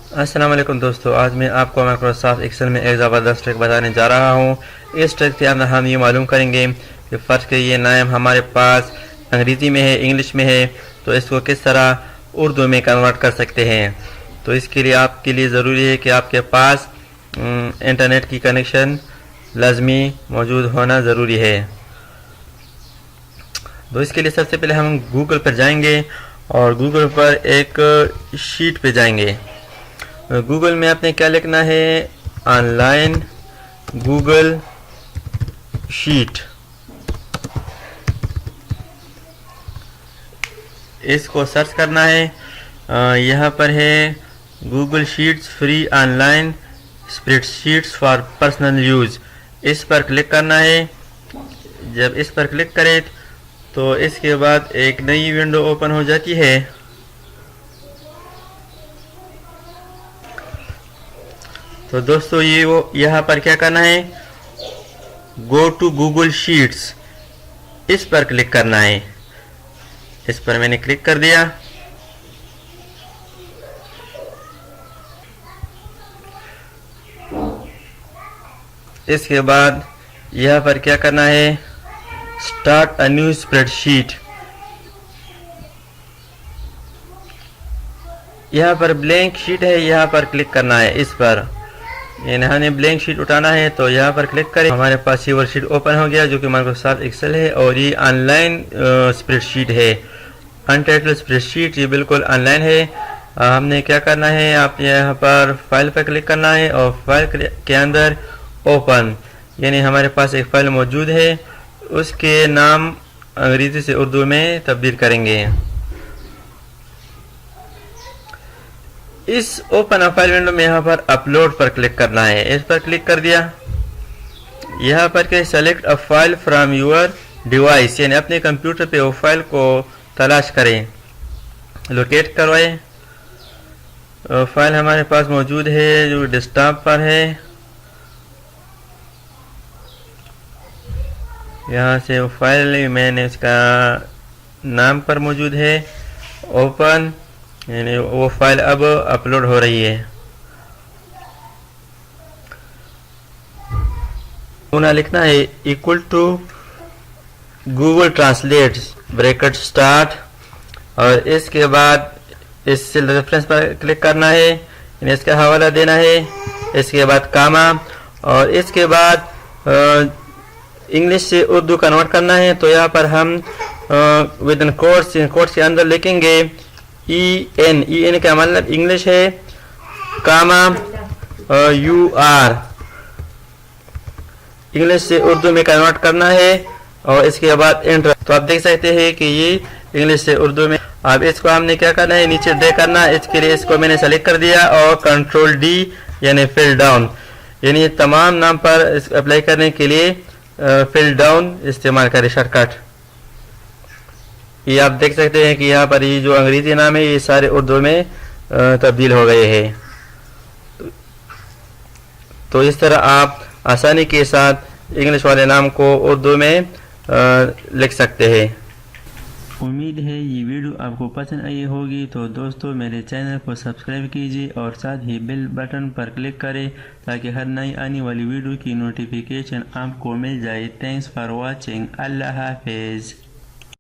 अस्सलाम वालेकुम दोस्तों, आज मैं आपको माइक्रोसॉफ्ट एक्सेल में एक ज़बरदस्त ट्रिक बताने जा रहा हूँ। इस ट्रिक के अंदर हम ये मालूम करेंगे कि फ़र्ज़ के ये नाम हमारे पास अंग्रेज़ी में है, इंग्लिश में है, तो इसको किस तरह उर्दू में कन्वर्ट कर सकते हैं। तो इसके लिए आपके लिए ज़रूरी है कि आपके पास इंटरनेट की कनेक्शन लाजमी मौजूद होना ज़रूरी है। तो इसके लिए सबसे पहले हम गूगल पर जाएंगे और गूगल पर एक शीट पे जाएंगे। गूगल में आपने क्या लिखना है, ऑनलाइन गूगल शीट। इसको सर्च करना है। यहाँ पर है Google sheets free online spreadsheets for personal use. इस पर क्लिक करना है। जब इस पर क्लिक करें तो इसके बाद एक नई विंडो ओपन हो जाती है। तो दोस्तों ये वो यहाँ पर क्या करना है, गो टू गूगल शीट्स, इस पर क्लिक करना है। इस पर मैंने क्लिक कर दिया। इसके बाद यहाँ पर क्या करना है, स्टार्ट अ न्यू स्प्रेडशीट। यहाँ पर ब्लैंक शीट है, यहाँ पर क्लिक करना है। इस पर यानी हमें ब्लैंक शीट उठाना है, तो यहाँ पर क्लिक करें। हमारे पास ये वर्कशीट ओपन हो गया जो कि माइक्रोसॉफ्ट एक्सेल है और ये ऑनलाइन स्प्रेडशीट है, अनटाइटल्ड स्प्रेडशीट। ये बिल्कुल ऑनलाइन है। हमने क्या करना है, आप यहाँ पर फाइल पर क्लिक करना है और फाइल के अंदर ओपन, यानी हमारे पास एक फाइल मौजूद है, उसके नाम अंग्रेज़ी से उर्दू में तब्दील करेंगे। इस ओपन अ फाइल विंडो में यहाँ पर अपलोड पर क्लिक करना है। इस पर क्लिक कर दिया। यहाँ पर के select a file from your device, यानी अपने कंप्यूटर पे वो फाइल को तलाश करें, लोकेट करवाएं। फाइल हमारे पास मौजूद है जो डेस्कटॉप पर है। यहाँ से वो फाइल मैंने उसका नाम पर मौजूद है, ओपन, यानी वो फाइल अब अपलोड हो रही है। होना लिखना है equal to Google translate bracket start, और इसके बाद इस सेल रेफरेंस पर क्लिक करना है, यानी इसका हवाला देना है। इसके बाद कामा, और इसके बाद इंग्लिश से उर्दू कन्वर्ट करना है। तो यहाँ पर हम विद इन कोट्स के अंदर लिखेंगे EN का मतलब इंग्लिश है, कामा UR, इंग्लिश से उर्दू में कन्वर्ट करना है और इसके बाद एंटर। तो आप देख सकते हैं कि ये इंग्लिश से उर्दू में। अब इसको हमने क्या करना है, नीचे ड्रैग करना है। इसके लिए इसको मैंने सेलेक्ट कर दिया और कंट्रोल D यानी फिल डाउन, यानी तमाम नाम पर अप्लाई करने के लिए फिल डाउन इस्तेमाल करें शॉर्टकट। ये आप देख सकते हैं कि यहाँ पर ये जो अंग्रेजी नाम है ये सारे उर्दू में तब्दील हो गए हैं। तो इस तरह आप आसानी के साथ इंग्लिश वाले नाम को उर्दू में लिख सकते हैं। उम्मीद है ये वीडियो आपको पसंद आई होगी। तो दोस्तों मेरे चैनल को सब्सक्राइब कीजिए और साथ ही बेल बटन पर क्लिक करें ताकि हर नई आने वाली वीडियो की नोटिफिकेशन आपको मिल जाए। Thanks for watching. अल्लाह हाफिज़।